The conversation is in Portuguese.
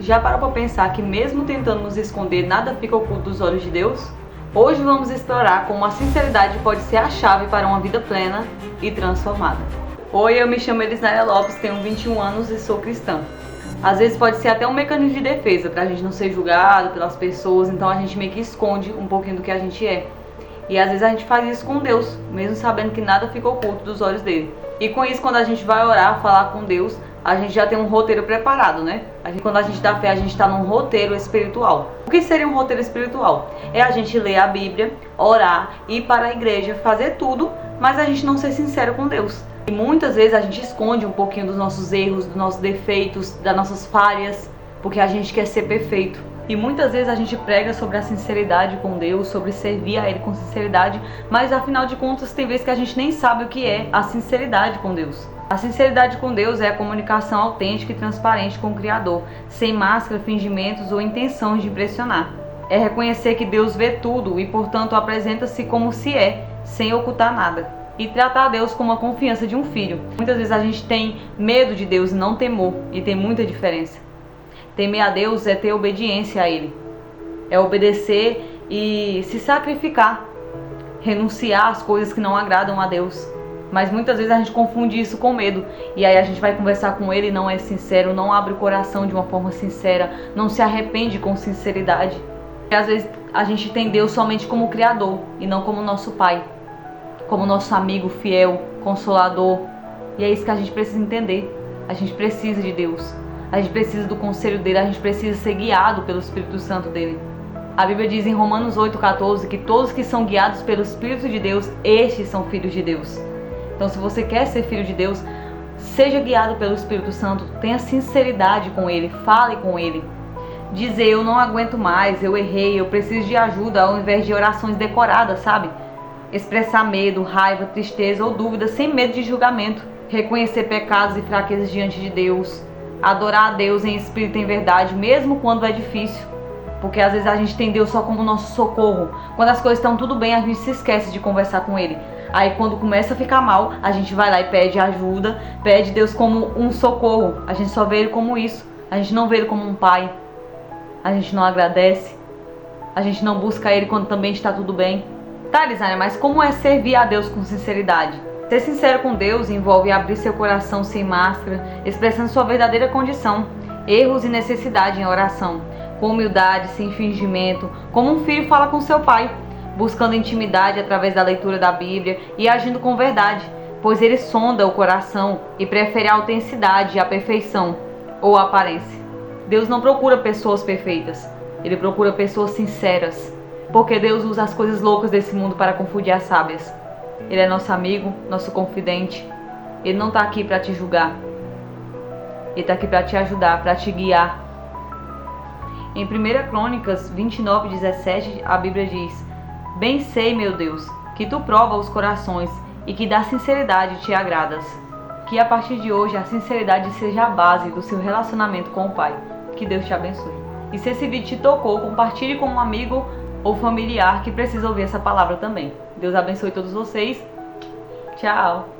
Já parou para pensar que mesmo tentando nos esconder, nada fica oculto dos olhos de Deus? Hoje vamos explorar como a sinceridade pode ser a chave para uma vida plena e transformada. Oi, eu me chamo Elisnária Lopes, tenho 21 anos e sou cristã. Às vezes pode ser até um mecanismo de defesa para a gente não ser julgado pelas pessoas, então a gente meio que esconde um pouquinho do que a gente é. E às vezes a gente faz isso com Deus, mesmo sabendo que nada fica oculto dos olhos dele. E com isso, quando a gente vai orar, falar com Deus, a gente já tem um roteiro preparado, né? Quando a gente dá fé, a gente está num roteiro espiritual. O que seria um roteiro espiritual? É a gente ler a Bíblia, orar, ir para a igreja, fazer tudo, mas a gente não ser sincero com Deus. E muitas vezes a gente esconde um pouquinho dos nossos erros, dos nossos defeitos, das nossas falhas, porque a gente quer ser perfeito. E muitas vezes a gente prega sobre a sinceridade com Deus, sobre servir a Ele com sinceridade, mas afinal de contas tem vezes que a gente nem sabe o que é a sinceridade com Deus. A sinceridade com Deus é a comunicação autêntica e transparente com o Criador, sem máscara, fingimentos ou intenções de impressionar. É reconhecer que Deus vê tudo e, portanto, apresenta-se como se é, sem ocultar nada. E tratar a Deus com a confiança de um filho. Muitas vezes a gente tem medo de Deus e não temor, e tem muita diferença. Temer a Deus é ter obediência a Ele. É obedecer e se sacrificar. Renunciar às coisas que não agradam a Deus. Mas muitas vezes a gente confunde isso com medo. E aí a gente vai conversar com Ele e não é sincero, não abre o coração de uma forma sincera, não se arrepende com sinceridade. E às vezes a gente tem Deus somente como Criador e não como nosso Pai. Como nosso amigo fiel, consolador. E é isso que a gente precisa entender. A gente precisa de Deus. A gente precisa do conselho dele, a gente precisa ser guiado pelo Espírito Santo dele. A Bíblia diz em Romanos 8,14 que todos que são guiados pelo Espírito de Deus, estes são filhos de Deus. Então, se você quer ser filho de Deus, seja guiado pelo Espírito Santo, tenha sinceridade com ele, fale com ele. Dizer, eu não aguento mais, eu errei, eu preciso de ajuda, ao invés de orações decoradas, sabe? Expressar medo, raiva, tristeza ou dúvida sem medo de julgamento. Reconhecer pecados e fraquezas diante de Deus. Adorar a Deus em espírito e em verdade, mesmo quando é difícil. Porque às vezes a gente tem Deus só como nosso socorro. Quando as coisas estão tudo bem, a gente se esquece de conversar com Ele. Aí quando começa a ficar mal, a gente vai lá e pede ajuda, pede Deus como um socorro. A gente só vê Ele como isso. A gente não vê Ele como um pai. A gente não agradece. A gente não busca Ele quando também está tudo bem. Tá, Elisnária, mas como é servir a Deus com sinceridade? Ser sincero com Deus envolve abrir seu coração sem máscara, expressando sua verdadeira condição, erros e necessidade em oração, com humildade, sem fingimento, como um filho fala com seu pai, buscando intimidade através da leitura da Bíblia e agindo com verdade, pois ele sonda o coração e prefere a autenticidade e a perfeição, ou a aparência. Deus não procura pessoas perfeitas, Ele procura pessoas sinceras, porque Deus usa as coisas loucas desse mundo para confundir as sábias. Ele é nosso amigo, nosso confidente. Ele não está aqui para te julgar. Ele está aqui para te ajudar, para te guiar. Em 1 Crônicas 29:17, a Bíblia diz: Bem sei, meu Deus, que tu prova os corações e que da sinceridade te agradas. Que a partir de hoje a sinceridade seja a base do seu relacionamento com o Pai. Que Deus te abençoe. E se esse vídeo te tocou, compartilhe com um amigo ou familiar que precisa ouvir essa palavra também. Deus abençoe todos vocês. Tchau!